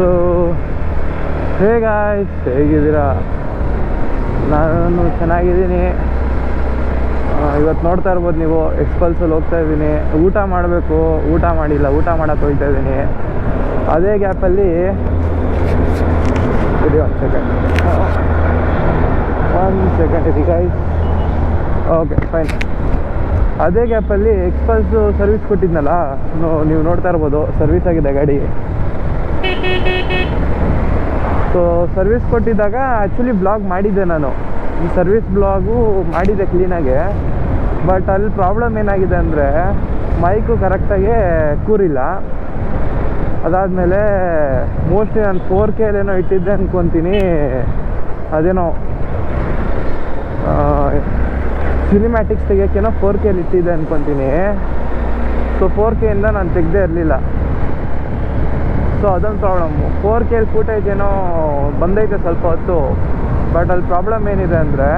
So ಹೇಗಿದ್ದೀರಾ? ನಾನು ಚೆನ್ನಾಗಿದ್ದೀನಿ. ಇವತ್ತು ನೋಡ್ತಾ ಇರ್ಬೋದು ನೀವು, ಎಕ್ಸ್ಪಲ್ಸಲ್ಲಿ ಹೋಗ್ತಾ ಇದ್ದೀನಿ. ಊಟ ಮಾಡಬೇಕು, ಊಟ ಮಾಡಿಲ್ಲ, ಊಟ ಮಾಡೋಕ್ಕೆ ಹೋಗ್ತಾ ಇದ್ದೀನಿ. ಅದೇ ಗ್ಯಾಪಲ್ಲಿ ಇರಿ ಒಂದು ಸೆಕೆಂಡ್ ಇರಿ ಗೈಸ್. Okay fine. ಅದೇ ಗ್ಯಾಪಲ್ಲಿ ಎಕ್ಸ್ಪಲ್ಸು ಸರ್ವಿಸ್ ಕೊಟ್ಟಿದ್ನಲ್ಲ, ನೀವು ನೋಡ್ತಾ ಇರ್ಬೋದು, ಸರ್ವಿಸ್ ಆಗಿದೆ ಗಾಡಿ. ಸೊ ಸರ್ವಿಸ್ ಕೊಟ್ಟಿದ್ದಾಗ ಆ್ಯಕ್ಚುಲಿ ಬ್ಲಾಗ್ ಮಾಡಿದ್ದೆ ನಾನು, ಈ ಸರ್ವಿಸ್ ಬ್ಲಾಗು ಮಾಡಿದ್ದೆ ಕ್ಲೀನಾಗೆ. ಬಟ್ ಅಲ್ಲಿ ಪ್ರಾಬ್ಲಮ್ ಏನಾಗಿದೆ ಅಂದರೆ ಮೈಕು ಕರೆಕ್ಟಾಗಿ ಕೂರಿಲ್ಲ. ಅದಾದಮೇಲೆ ಮೋಸ್ಟ್ಲಿ ನಾನು 4K ಏನೋ ಇಟ್ಟಿದ್ದೆ ಅಂದ್ಕೊತೀನಿ. ಅದೇನೋ ಸಿನಿಮ್ಯಾಟಿಕ್ಸ್ ತೆಗಿಯೋಕ್ಕೇನೋ 4K ಇಟ್ಟಿದ್ದೆ ಅಂದ್ಕೊತೀನಿ. ಸೊ 4Kಯಿಂದ ನಾನು ತೆಗೆದೇ ಇರಲಿಲ್ಲ. ಸೊ ಅದೊಂದು ಪ್ರಾಬ್ಲಮ್ಮು. 4K ಫುಟೇಜ್ ಏನೋ ಬಂದೈತೆ ಸ್ವಲ್ಪ ಹೊತ್ತು. ಬಟ್ ಅಲ್ಲಿ ಪ್ರಾಬ್ಲಮ್ ಏನಿದೆ ಅಂದರೆ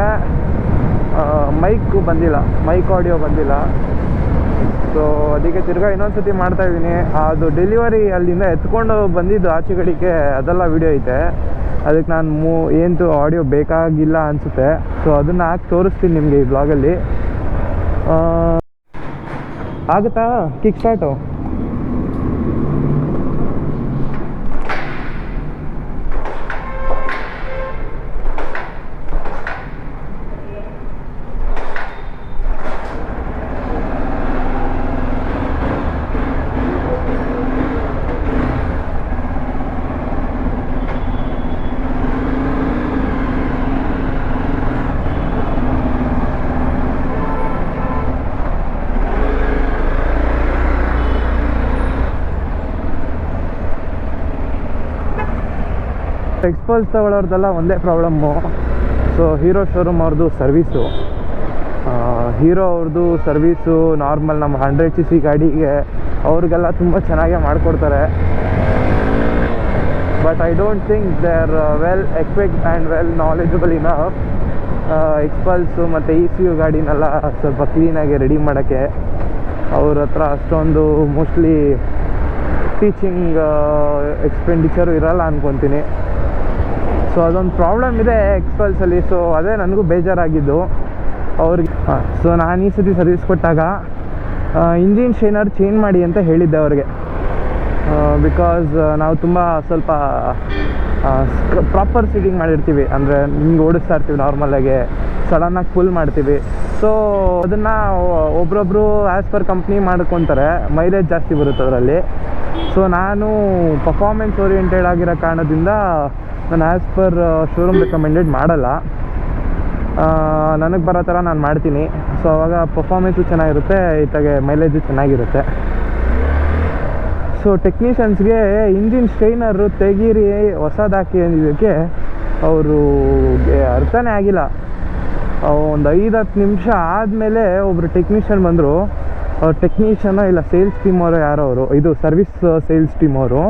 ಮೈಕ್ ಬಂದಿಲ್ಲ, ಮೈಕ್ ಆಡಿಯೋ ಬಂದಿಲ್ಲ. ಸೊ ಅದಕ್ಕೆ ತಿರ್ಗಾ ಇನ್ನೊಂದು ಸತಿ ಮಾಡ್ತಾಯಿದ್ದೀನಿ. ಅದು ಡೆಲಿವರಿ ಅಲ್ಲಿಂದ ಎತ್ಕೊಂಡು ಬಂದಿದ್ದು ಆಚೆ ಕಡೆಗೆ, ಅದೆಲ್ಲ ವಿಡಿಯೋ ಐತೆ. ಅದಕ್ಕೆ ನಾನು ಏನು ಆಡಿಯೋ ಬೇಕಾಗಿಲ್ಲ ಅನಿಸುತ್ತೆ. ಸೊ ಅದನ್ನು ಹಾಕಿ ತೋರಿಸ್ತೀನಿ ನಿಮಗೆ ಈ ಬ್ಲಾಗಲ್ಲಿ. ಆಗುತ್ತಾ ಕಿಕ್ ಸ್ಟಾರ್ಟು? ಎಕ್ಸ್ಪಲ್ಸ್ ತಗೊಳ್ಳೋರ್ದೆಲ್ಲ ಒಂದೇ ಪ್ರಾಬ್ಲಮ್ಮು. ಸೊ ಹೀರೋ ಶೋರೂಮ್ ಅವ್ರದ್ದು ಸರ್ವೀಸು, ಹೀರೋ ಅವ್ರದ್ದು ಸರ್ವೀಸು ನಾರ್ಮಲ್ ನಮ್ಮ 100cc ಗಾಡಿಗೆ ಅವ್ರಿಗೆಲ್ಲ ತುಂಬ ಚೆನ್ನಾಗೇ ಮಾಡಿಕೊಡ್ತಾರೆ. But I don't think they are well equipped and well knowledgeable enough. XPulse ಮತ್ತು ECU ಗಾಡಿನೆಲ್ಲ ಸ್ವಲ್ಪ ಕ್ಲೀನಾಗಿ ರೆಡಿ ಮಾಡೋಕ್ಕೆ ಅವ್ರ ಹತ್ರ ಅಷ್ಟೊಂದು ಮೋಸ್ಟ್ಲಿ ಟೀಚಿಂಗ್ ಎಕ್ಸ್ಪೆಂಡಿಚರು ಇರೋಲ್ಲ ಅಂದ್ಕೊತೀನಿ. ಸೊ ಅದೊಂದು ಪ್ರಾಬ್ಲಮ್ ಇದೆ ಎಕ್ಸ್ಪಲ್ಸಲ್ಲಿ. ಸೊ ಅದೇ ನನಗೂ ಬೇಜಾರಾಗಿದ್ದು ಅವ್ರಿಗೆ. ಸೊ ನಾನು ಈ ಸತಿ ಸರ್ವಿಸ್ ಕೊಟ್ಟಾಗ ಇಂಜಿನ್ ಶೈನರ್ ಚೇಂಜ್ ಮಾಡಿ ಅಂತ ಹೇಳಿದ್ದೆ ಅವ್ರಿಗೆ. ಬಿಕಾಸ್ ನಾವು ತುಂಬ ಸ್ವಲ್ಪ ಪ್ರಾಪರ್ ಸೀಟಿಂಗ್ ಮಾಡಿರ್ತೀವಿ, ಅಂದರೆ ಹಿಂಗೆ ಓಡಿಸ್ತಾ ಇರ್ತೀವಿ ನಾರ್ಮಲಾಗಿ, ಸಡನ್ನಾಗಿ ಫುಲ್ ಮಾಡ್ತೀವಿ. ಸೊ ಅದನ್ನು ಒಬ್ರೊಬ್ಬರು ಆ್ಯಸ್ ಪರ್ ಕಂಪ್ನಿ ಮಾಡ್ಕೊತಾರೆ, ಮೈಲೇಜ್ ಜಾಸ್ತಿ ಬರುತ್ತೆ ಅದರಲ್ಲಿ. ಸೊ ನಾನು ಪರ್ಫಾರ್ಮೆನ್ಸ್ ಓರಿಯೆಂಟೆಡ್ ಆಗಿರೋ ಕಾರಣದಿಂದ ನಾನು ಆ್ಯಸ್ ಪರ್ ಶೋರೂಮ್ ರೆಕಮೆಂಡೆಡ್ ಮಾಡಲ್ಲ. ನನಗೆ ಬರೋ ಥರ ನಾನು ಮಾಡ್ತೀನಿ. ಸೊ ಆವಾಗ ಪರ್ಫಾರ್ಮೆನ್ಸು ಚೆನ್ನಾಗಿರುತ್ತೆ, ಇತ್ತಾಗೆ ಮೈಲೇಜು ಚೆನ್ನಾಗಿರುತ್ತೆ. ಸೊ ಟೆಕ್ನಿಷಿಯನ್ಸ್ಗೆ ಇಂಜಿನ್ ಸ್ಟ್ರೈನರು ತೆಗೀರಿ ಹೊಸದಾಕಿ ಅಂದಿದ್ದಕ್ಕೆ ಅವರು ಅರ್ಥನೇ ಆಗಿಲ್ಲ. ಒಂದು 5-10 ನಿಮಿಷ ಆದಮೇಲೆ ಒಬ್ಬರು ಟೆಕ್ನಿಷಿಯನ್ ಬಂದರು. ಅವ್ರು ಟೆಕ್ನಿಷಿಯನೋ ಇಲ್ಲ ಸೇಲ್ಸ್ ಟೀಮ್ ಅವರು ಯಾರೋ ಅವರು, ಇದು ಸರ್ವಿಸ್ ಸೇಲ್ಸ್ ಟೀಮ್ ಅವರು.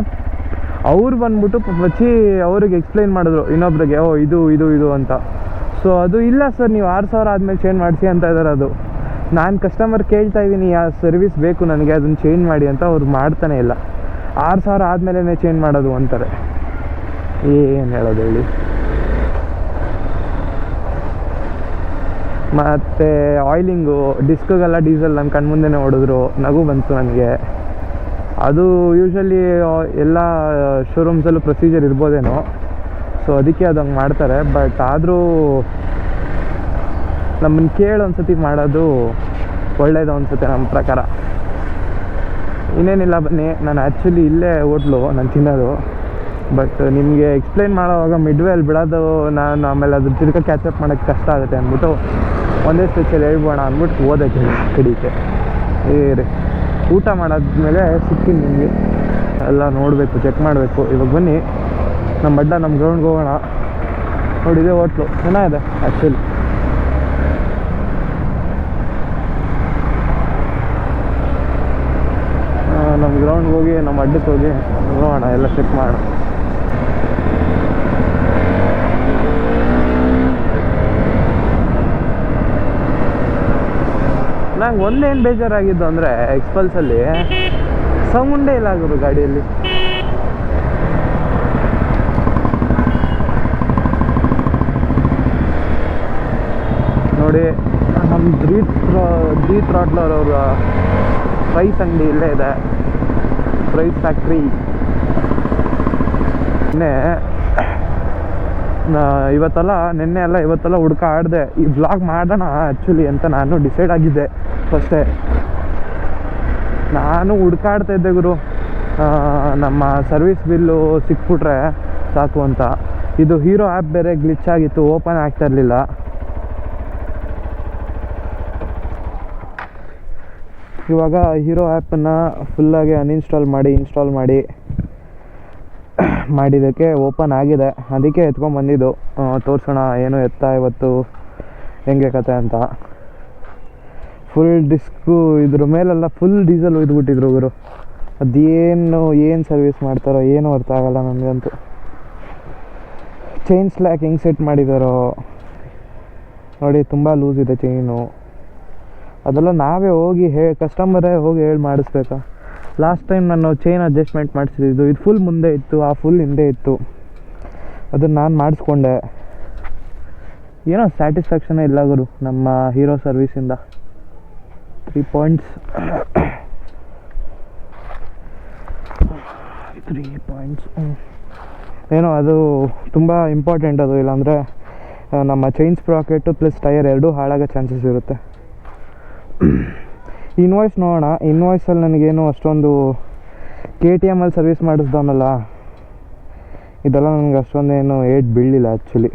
ಅವ್ರು ಬಂದ್ಬಿಟ್ಟು ಬಚ್ಚಿ ಅವ್ರಿಗೆ ಎಕ್ಸ್ಪ್ಲೈನ್ ಮಾಡಿದ್ರು ಇನ್ನೊಬ್ರಿಗೆ, ಇದು ಅಂತ. ಸೊ ಅದು ಇಲ್ಲ ಸರ್, ನೀವು 6000 ಆದಮೇಲೆ ಚೇಂಜ್ ಮಾಡಿಸಿ ಅಂತ ಇದ್ದಾರೆ. ಅದು ನಾನು ಕಸ್ಟಮರ್ ಕೇಳ್ತಾ ಇದ್ದೀನಿ, ಯಾವ ಸರ್ವಿಸ್ ಬೇಕು ನನಗೆ, ಅದನ್ನು ಚೇಂಜ್ ಮಾಡಿ ಅಂತ. ಅವ್ರು ಮಾಡ್ತಾನೆ ಇಲ್ಲ. 6000 ಆದಮೇಲೆ ಚೇಂಜ್ ಮಾಡೋದು ಅಂತಾರೆ. ಏನು ಹೇಳೋದು ಹೇಳಿ. ಮತ್ತು ಆಯಿಲಿಂಗು, ಡಿಸ್ಕ್ಗೆಲ್ಲ ಡೀಸೆಲ್ ನನ್ನ ಕಣ್ಮುಂದೆನೇ ಹೊಡೆದ್ರು, ನಗು ಬಂತು ನನಗೆ. ಅದು ಯೂಶ್ವಲಿ ಎಲ್ಲ ಶೋರೂಮ್ಸಲ್ಲೂ ಪ್ರೊಸೀಜರ್ ಇರ್ಬೋದೇನೋ. ಸೊ ಅದಕ್ಕೆ ಅದು ಹಂಗೆ ಮಾಡ್ತಾರೆ. ಬಟ್ ಆದರೂ ನಮ್ಮನ್ನು ಕೇಳಿ ಒಂದು ಸತಿ ಮಾಡೋದು ಒಳ್ಳೇದು ಅನಿಸುತ್ತೆ ನಮ್ಮ ಪ್ರಕಾರ. ಇನ್ನೇನಿಲ್ಲ ಬನ್ನಿ, ನಾನು ಆ್ಯಕ್ಚುಲಿ ಇಲ್ಲೇ ಹೋಟ್ಲು ನಾನು ತಿನ್ನೋದು. ಬಟ್ ನಿಮಗೆ ಎಕ್ಸ್ಪ್ಲೈನ್ ಮಾಡೋವಾಗ ಮಿಡ್ವೇಲ್ ಬಿಡೋದು ನಾನು ಆಮೇಲೆ ಅದು ತಿರ್ಗಾ ಕ್ಯಾಚಪ್ ಮಾಡೋಕ್ಕೆ ಕಷ್ಟ ಆಗುತ್ತೆ ಅಂದ್ಬಿಟ್ಟು ಒಂದೇ ಸ್ಪೆಷಲ್ ಹೇಳ್ಬೋಣ ಅಂದ್ಬಿಟ್ಟು ಓದೋಕ್ಕೆ ಕಡಿಕೆ. ರೀ ಊಟ ಮಾಡಾದ್ಮೇಲೆ ಸಿಗ್ತೀನಿ ನಿಮಗೆ. ಎಲ್ಲ ನೋಡಬೇಕು, ಚೆಕ್ ಮಾಡಬೇಕು. ಇವಾಗ ಬನ್ನಿ ನಮ್ಮ ಅಡ್ಡ ನಮ್ಮ ಗ್ರೌಂಡ್ಗೆ ಹೋಗೋಣ. ನೋಡಿದೆ ಹೋಟ್ಲು ಚೆನ್ನಾಗಿದೆ ಆ್ಯಕ್ಚುಲಿ. ನಮ್ಮ ಗ್ರೌಂಡ್ಗೆ ಹೋಗಿ ನಮ್ಮ ಅಡ್ಡಕ್ಕೆ ಹೋಗಿ ನೋಡೋಣ, ಎಲ್ಲ ಚೆಕ್ ಮಾಡೋಣ. ನಂಗೆ ಒಂದೇನು ಬೇಜಾರಾಗಿದ್ದು ಅಂದರೆ ಎಕ್ಸ್ಪಲ್ಸಲ್ಲಿ ಸೌಂಡೇ ಇಲ್ಲ ಗುರು ಗಾಡಿಯಲ್ಲಿ. ನೋಡಿ ನಮ್ಮ ಜಿ ಥ್ರಾಟ್ಲರ್ ಅವರ ಪ್ರೈಸ್ ಅಂಗಡಿ ಇಲ್ಲೇ ಇದೆ, ಪ್ರೈಸ್ ಫ್ಯಾಕ್ಟ್ರಿ. ಇವತ್ತೆಲ್ಲ ಹುಡ್ಕಾಡ್ದೆ ಈ ವ್ಲಾಗ್ ಮಾಡೋಣ ಆ್ಯಕ್ಚುಲಿ ಅಂತ ನಾನು ಡಿಸೈಡ್ ಆಗಿದ್ದೆ ಫಸ್ಟೇ. ನಾನು ಹುಡ್ಕಾಡ್ತಾ ಇದ್ದೆ ಗುರು, ನಮ್ಮ ಸರ್ವಿಸ್ ಬಿಲ್ಲು ಸಿಕ್ಬಿಟ್ರೆ ಸಾಕು ಅಂತ. ಇದು ಹೀರೋ ಆ್ಯಪ್ ಬೇರೆ ಗ್ಲಿಚ್ ಆಗಿತ್ತು, ಓಪನ್ ಆಗ್ತಾ ಇರಲಿಲ್ಲ. ಇವಾಗ ಹೀರೋ ಆ್ಯಪನ್ನು ಫುಲ್ಲಾಗಿ ಇನ್ಸ್ಟಾಲ್ ಮಾಡಿ ಮಾಡಿದ್ದಕ್ಕೆ ಓಪನ್ ಆಗಿದೆ. ಅದಕ್ಕೆ ಎತ್ಕೊಂಡ್ಬಂದಿದ್ದು, ತೋರಿಸೋಣ ಏನು ಎತ್ತಾ ಇವತ್ತು ಹೆಂಗೆ ಕತೆ ಅಂತ. ಫುಲ್ ಡಿಸ್ಕು ಇದ್ರ ಮೇಲೆಲ್ಲ ಫುಲ್ ಡೀಸೆಲ್ ಒಯ್ದುಬಿಟ್ಟಿದ್ರು ಗುರು. ಏನು ಸರ್ವಿಸ್ ಮಾಡ್ತಾರೋ ಏನೂ ಅರ್ಥ ಆಗಲ್ಲ ನನಗಂತೂ. ಚೈನ್ ಸ್ಲ್ಯಾಕ್ ಹೆಂಗೆ ಸೆಟ್ ಮಾಡಿದಾರೋ ನೋಡಿ, ತುಂಬ ಲೂಸ್ ಇದೆ ಚೈನು. ಅದೆಲ್ಲ ನಾವೇ ಹೋಗಿ ಕಸ್ಟಮರೇ ಹೋಗಿ ಹೇಳಿ ಮಾಡಿಸ್ಬೇಕಾ? ಲಾಸ್ಟ್ ಟೈಮ್ ನಾನು ಚೈನ್ ಅಡ್ಜಸ್ಟ್ಮೆಂಟ್ ಮಾಡಿಸಿದ್ದು, ಇದು ಫುಲ್ ಮುಂದೆ ಇತ್ತು, ಆ ಫುಲ್ ಹಿಂದೆ ಇತ್ತು. ಅದನ್ನು ನಾನು ಮಾಡಿಸ್ಕೊಂಡೆ. ಏನೋ ಸ್ಯಾಟಿಸ್ಫ್ಯಾಕ್ಷನೇ ಇಲ್ಲ ಗುರು ನಮ್ಮ ಹೀರೋ ಸರ್ವಿಸಿಂದ. 3 ಪಾಯಿಂಟ್ಸ್ ಏನೋ ಅದು ತುಂಬ ಇಂಪಾರ್ಟೆಂಟ್ ಅದು. ಇಲ್ಲಾಂದರೆ ನಮ್ಮ ಚೈನ್ ಸ್ಪ್ರಾಕೆಟು ಪ್ಲಸ್ ಟೈರ್ ಎರಡೂ ಹಾಳಾಗೋ ಚಾನ್ಸಸ್ ಇರುತ್ತೆ. ಇನ್ವಾಯ್ಸ್ ನೋಡೋಣ. ಇನ್ವಾಯ್ಸಲ್ಲಿ ನನಗೇನು ಅಷ್ಟೊಂದು KTM ಅಲ್ಲಿ ಸರ್ವಿಸ್ ಮಾಡಿಸ್ದವನಲ್ಲ, ಇದೆಲ್ಲ ನನಗೆ ಅಷ್ಟೊಂದೇನು ಏಟ್ ಬೀಳಲಿಲ್ಲ ಆ್ಯಕ್ಚುಲಿ.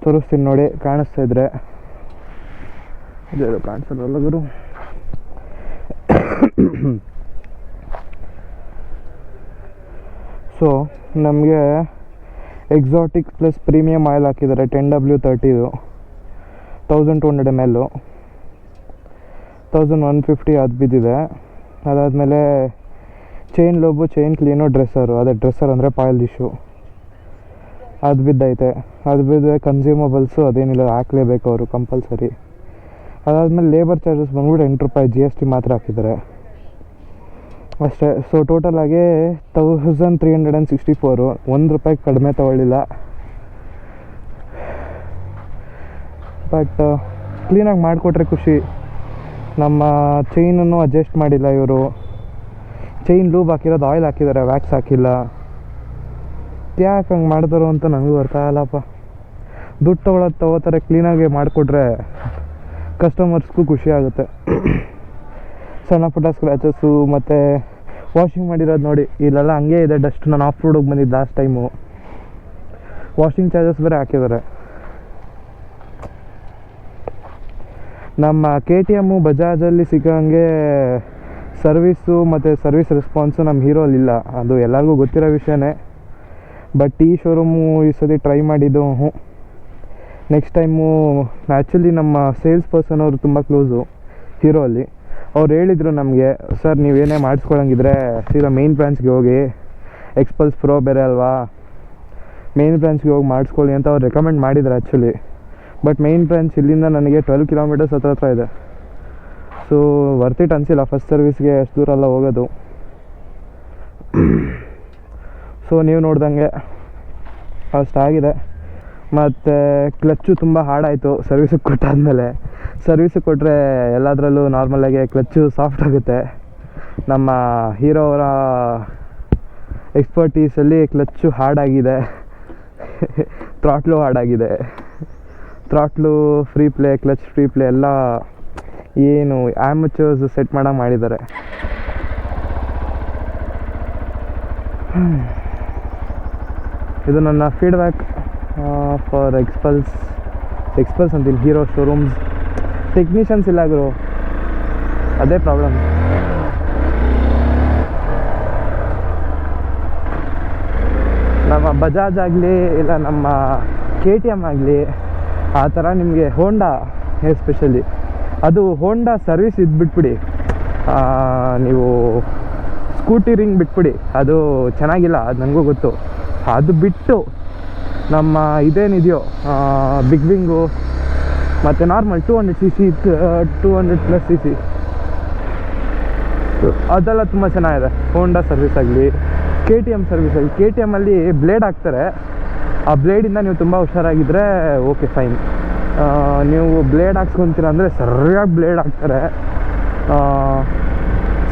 ತೋರಿಸ್ತೀನಿ ನೋಡಿ, ಕಾಣಿಸ್ತಾ ಇದ್ರೆ. ಇದು ಕಾಣಿಸೋದಲ್ಲ ಗುರು. ಸೊ ನಮಗೆ ಎಕ್ಸಾಟಿಕ್ ಪ್ಲಸ್ ಪ್ರೀಮಿಯಮ್ ಆಯಿಲ್ ಹಾಕಿದ್ದಾರೆ. 10W30 1200 ml 1150 ಅದು ಬಿದ್ದಿದೆ. ಅದಾದಮೇಲೆ chain lube, chain clean, dresser. ಅದೇ ಡ್ರೆಸ್ಸರ್ ಅಂದರೆ ಪಾಲಿಶು, ಅದು ಬಿದ್ದೈತೆ. ಅದು ಬಿದ್ದರೆ ಕನ್ಸ್ಯೂಮಬಲ್ಸು ಅದೇನಿಲ್ಲ, ಹಾಕಲೇಬೇಕು ಅವರು ಕಂಪಲ್ಸರಿ. ಅದಾದಮೇಲೆ ಲೇಬರ್ ಚಾರ್ಜಸ್ ಬಂದ್ಬಿಟ್ಟು 8 ರೂಪಾಯಿ GST ಮಾತ್ರ ಹಾಕಿದ್ದಾರೆ ಅಷ್ಟೇ. ಸೊ ಟೋಟಲಾಗಿ 1364, 1 ರೂಪಾಯಿ ಕಡಿಮೆ ತೊಗೊಳ್ಳಿಲ್ಲ. ಬಟ್ ಕ್ಲೀನಾಗಿ ಮಾಡಿಕೊಟ್ರೆ ಖುಷಿ. ನಮ್ಮ ಚೈನನ್ನು ಅಡ್ಜಸ್ಟ್ ಮಾಡಿಲ್ಲ ಇವರು. ಚೈನ್ ಲೂಬ್ ಹಾಕಿರೋದು ಆಯಿಲ್ ಹಾಕಿದ್ದಾರೆ, ವ್ಯಾಕ್ಸ್ ಹಾಕಿಲ್ಲ. ಯಾಕೆ ಹಂಗೆ ಮಾಡ್ತಾರೋ ಅಂತ ನನಗೂ ಅರ್ಥ ಆಗಲ್ಲಪ್ಪ. ದುಡ್ಡು ತೊಗೋತಾರೆ, ಕ್ಲೀನಾಗಿ ಮಾಡಿಕೊಟ್ರೆ ಕಸ್ಟಮರ್ಸ್ಗೂ ಖುಷಿ ಆಗುತ್ತೆ. ಸಣ್ಣ ಪುಟ್ಟ ಸ್ಕ್ರ್ಯಾಚಸ್ಸು ಮತ್ತು ವಾಷಿಂಗ್ ಮಾಡಿರೋದು ನೋಡಿ, ಇಲ್ಲೆಲ್ಲ ಹಂಗೆ ಇದೆ ಡಸ್ಟ್. ನಾನು ಆಫ್ ರೋಡಿಗೆ ಬಂದಿದ್ದು ಲಾಸ್ಟ್ ಟೈಮು. ವಾಷಿಂಗ್ ಚಾರ್ಜಸ್ ಬೇರೆ ಹಾಕಿದ್ದಾರೆ. ನಮ್ಮ KTM ಬಜಾಜಲ್ಲಿ ಸಿಗೋಂಗೆ ಸರ್ವೀಸು ಮತ್ತು ಸರ್ವಿಸ್ ರೆಸ್ಪಾನ್ಸು ನಮ್ಮ ಹೀರೋಲಿಲ್ಲ. ಅದು ಎಲ್ಲರಿಗೂ ಗೊತ್ತಿರೋ ವಿಷಯನೇ. ಬಟ್ ಈ ಶೋರೂಮು ಈ ಸತಿ ಟ್ರೈ ಮಾಡಿದ್ದು. ನೆಕ್ಸ್ಟ್ ಟೈಮು ಆ್ಯಕ್ಚುಲಿ ನಮ್ಮ ಸೇಲ್ಸ್ ಪರ್ಸನ್ ಅವರು ತುಂಬ ಕ್ಲೋಸು ಹೀರೋ ಅಲ್ಲಿ. ಅವ್ರು ಹೇಳಿದರು ನಮಗೆ, ಸರ್ ನೀವೇನೇ ಮಾಡಿಸ್ಕೊಳಂಗಿದ್ರೆ ಸೀದಾ ಮೇನ್ ಬ್ರಾಂಚ್ಗೆ ಹೋಗಿ, ಎಕ್ಸ್ಪಲ್ಸ್ ಪ್ರೋ ಬೇರೆ ಅಲ್ವಾ, ಮೇನ್ ಬ್ರಾಂಚ್ಗೆ ಹೋಗಿ ಮಾಡಿಸ್ಕೊಳ್ಳಿ ಅಂತ ಅವ್ರು ರೆಕಮೆಂಡ್ ಮಾಡಿದ್ರು ಆ್ಯಕ್ಚುಲಿ. ಬಟ್ ಮೇನ್ ಬ್ರಾಂಚ್ ಇಲ್ಲಿಂದ ನನಗೆ 12 ಕಿಲೋಮೀಟರ್ಸ್ ಹತ್ರ ಇದೆ. ಸೊ ವರ್ತ್ ಇಟ್ ಅನಿಸಿಲ್ಲ ಫಸ್ಟ್ ಸರ್ವಿಸ್ಗೆ ಅಷ್ಟು ದೂರ ಎಲ್ಲ ಹೋಗೋದು. ಸೊ ನೀವು ನೋಡ್ದಂಗೆ ಅಷ್ಟಾಗಿದೆ. ಮತ್ತು ಕ್ಲಚ್ಚು ತುಂಬ ಹಾಡಾಯಿತು ಸರ್ವಿಸಿಗೆ ಕೊಟ್ಟಾದಮೇಲೆ. ಸರ್ವಿಸಿಗೆ ಕೊಟ್ಟರೆ ಎಲ್ಲದರಲ್ಲೂ ನಾರ್ಮಲಾಗಿ ಕ್ಲಚ್ಚು ಸಾಫ್ಟ್ ಆಗುತ್ತೆ. ನಮ್ಮ ಹೀರೋ ಅವರ ಎಕ್ಸ್ಪರ್ಟೀಸಲ್ಲಿ ಕ್ಲಚ್ಚು ಹಾಡಾಗಿದೆ, ಥ್ರಾಟ್ಲು ಹಾಡಾಗಿದೆ. Throttle free play, clutch free play ಎಲ್ಲ ಏನು ಆ್ಯಮಚರ್ಸ್ ಸೆಟ್ ಮಾಡಂಗೆ ಮಾಡಿದ್ದಾರೆ. ಇದು ನನ್ನ ಫೀಡ್ಬ್ಯಾಕ್ ಫಾರ್ ಎಕ್ಸ್ಪಲ್ಸ್ ಅಂತೀನಿ ಹೀರೋ ಶೋರೂಮ್ಸ್. ಟೆಕ್ನಿಷಿಯನ್ಸ್ ಇಲ್ಲ ಗುರು, ಅದೇ ಪ್ರಾಬ್ಲಮ್. ನಮ್ಮ ಬಜಾಜ್ ಆಗಲಿ ಇಲ್ಲ ನಮ್ಮ KTM ಆಗಲಿ ಆ ಥರ ನಿಮಗೆ ಹೋಂಡಾ ಎಸ್ಪೆಷಲಿ, ಅದು ಹೋಂಡಾ ಸರ್ವಿಸ್ ಇದು ಬಿಟ್ಬಿಡಿ, ನೀವು ಸ್ಕೂಟಿ ರಿಂಗ್ ಬಿಟ್ಬಿಡಿ, ಅದು ಚೆನ್ನಾಗಿಲ್ಲ, ಅದು ನನಗೂ ಗೊತ್ತು. ಅದು ಬಿಟ್ಟು ನಮ್ಮ ಇದೇನಿದೆಯೋ ಬಿಗ್ ವಿಂಗು ಮತ್ತು ನಾರ್ಮಲ್ 200cc 200+cc ಅದೆಲ್ಲ ತುಂಬ ಚೆನ್ನಾಗಿದೆ. ಹೋಂಡಾ ಸರ್ವಿಸ್ ಆಗಲಿ, KTM ಸರ್ವಿಸ್ ಆಗಲಿ. KTM ಅಲ್ಲಿ ಬ್ಲೇಡ್ ಹಾಕ್ತಾರೆ, ಆ ಬ್ಲೇಡಿಂದ ನೀವು ತುಂಬ ಹುಷಾರಾಗಿದ್ದರೆ ಓಕೆ ಫೈನ್. ನೀವು ಬ್ಲೇಡ್ ಹಾಕ್ಸ್ಕೊತೀರ ಅಂದರೆ ಸರಿಯಾಗಿ ಬ್ಲೇಡ್ ಹಾಕ್ತಾರೆ.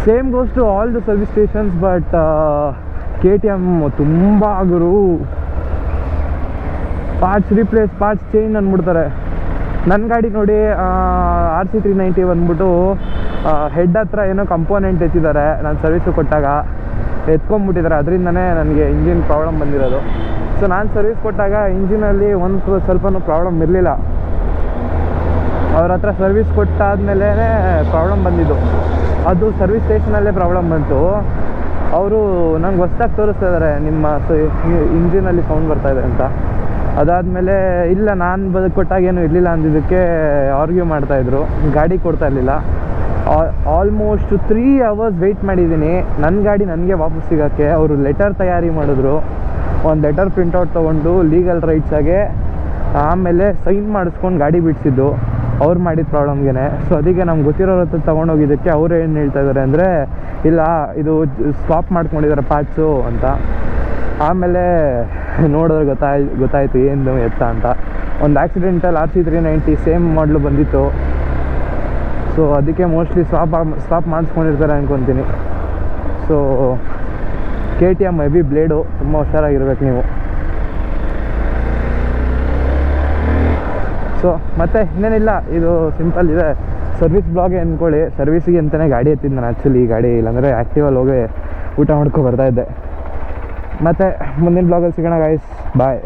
Same goes to all the service stations. But KTM ತುಂಬ ಗುರು ಪಾರ್ಟ್ಸ್ ರೀಪ್ಲೇಸ್, ಪಾರ್ಟ್ಸ್ ಚೇಂಜ್ ಅಂದ್ಬಿಡ್ತಾರೆ. ನನ್ನ ಗಾಡಿ ನೋಡಿ RC390 ಬಂದ್ಬಿಟ್ಟು ಹೆಡ್ ಹತ್ರ ಏನೋ ಕಂಪೋನೆಂಟ್ ಎತ್ತಿದ್ದಾರೆ. ನಾನು ಸರ್ವಿಸು ಕೊಟ್ಟಾಗ ಎತ್ಕೊಂಡ್ಬಿಟ್ಟಿದ್ದಾರೆ, ಅದರಿಂದನೇ ನನಗೆ ಇಂಜಿನ್ ಪ್ರಾಬ್ಲಮ್ ಬಂದಿರೋದು. ಸೊ ನಾನು ಸರ್ವಿಸ್ ಕೊಟ್ಟಾಗ ಇಂಜಿನಲ್ಲಿ ಒಂದು ಸ್ವಲ್ಪನೂ ಪ್ರಾಬ್ಲಮ್ ಇರಲಿಲ್ಲ. ಅವ್ರ ಹತ್ರ ಸರ್ವಿಸ್ ಕೊಟ್ಟಾದಮೇಲೆ ಪ್ರಾಬ್ಲಮ್ ಬಂದಿದ್ದು. ಅದು ಸರ್ವಿಸ್ ಸ್ಟೇಷನಲ್ಲೇ ಪ್ರಾಬ್ಲಮ್ ಬಂತು. ಅವರು ನಂಗೆ ಹೊಸ್ದಾಗಿ ತೋರಿಸ್ತಾ ಇದ್ದಾರೆ, ನಿಮ್ಮ ಇಂಜಿನಲ್ಲಿ ಸೌಂಡ್ ಬರ್ತಾಯಿದೆ ಅಂತ. ಅದಾದಮೇಲೆ ಇಲ್ಲ, ನಾನು ಕೊಟ್ಟಾಗೇನು ಇರಲಿಲ್ಲ ಅಂದಿದ್ದಕ್ಕೆ ಆರ್ಗ್ಯೂ ಮಾಡ್ತಾಯಿದ್ರು, ಗಾಡಿ ಕೊಡ್ತಾ ಇರಲಿಲ್ಲ. ಆಲ್ಮೋಸ್ಟ್ 3 hours ವೆಯ್ಟ್ ಮಾಡಿದ್ದೀನಿ ನನ್ನ ಗಾಡಿ ನನಗೆ ವಾಪಸ್ ಸಿಗೋಕ್ಕೆ. ಅವರು ಲೆಟರ್ ತಯಾರಿ ಮಾಡಿದ್ರು, ಒಂದು ಲೆಟರ್ ಪ್ರಿಂಟೌಟ್ ತೊಗೊಂಡು ಲೀಗಲ್ ರೈಟ್ಸಾಗೆ ಆಮೇಲೆ ಸೈನ್ ಮಾಡಿಸ್ಕೊಂಡು ಗಾಡಿ ಬಿಡಿಸಿದ್ದು ಅವ್ರು ಮಾಡಿದ ಪ್ರಾಬ್ಲಮ್ಗೆ. ಸೊ ಅದಕ್ಕೆ ನಮ್ಗೆ ಗೊತ್ತಿರೋರ ಹತ್ರ ತೊಗೊಂಡೋಗಿದ್ದಕ್ಕೆ ಅವ್ರು ಏನು ಹೇಳ್ತಾ ಇದ್ದಾರೆ ಅಂದರೆ, ಇಲ್ಲ ಇದು ಸ್ವಾಪ್ ಮಾಡ್ಕೊಂಡಿದ್ದಾರೆ ಪಾರ್ಟ್ಸು ಅಂತ. ಆಮೇಲೆ ನೋಡಿದ್ರೆ ಗೊತ್ತಾಯಿತು ಏನು ಎತ್ತ ಅಂತ. ಒಂದು ಆಕ್ಸಿಡೆಂಟಲ್ಲಿ RC390 ಸೇಮ್ ಮಾಡಲು ಬಂದಿತ್ತು. ಸೊ ಅದಕ್ಕೆ ಮೋಸ್ಟ್ಲಿ ಸ್ವಾಪ್ ಮಾಡಿಸ್ಕೊಂಡಿರ್ತಾರೆ ಅಂದ್ಕೊತೀನಿ. ಸೊ KTM ಹೆವಿ ಬ್ಲೇಡು, ತುಂಬ ಹುಷಾರಾಗಿರ್ಬೇಕು ನೀವು. ಸೊ ಮತ್ತು ಇನ್ನೇನಿಲ್ಲ, ಇದು ಸಿಂಪಲ್ ಇದೆ. ಸರ್ವಿಸ್ ಬ್ಲಾಗೆ ಅಂದ್ಕೊಳ್ಳಿ. ಸರ್ವಿಸಿಗೆ ಅಂತಲೇ ಗಾಡಿ ಎತ್ತಿದ್ದು ನಾನು ಆ್ಯಕ್ಚುಲಿ. ಈ ಗಾಡಿ ಇಲ್ಲಾಂದರೆ ಆ್ಯಕ್ಟಿವಲ್ಲಿ ಹೋಗಿ ಊಟ ಮಾಡ್ಕೊ ಬರ್ತಾಯಿದ್ದೆ. ಮತ್ತು ಮುಂದಿನ ಬ್ಲಾಗಲ್ಲಿ ಸಿಗೋಣ ಗೈಸ್, ಬಾಯ್.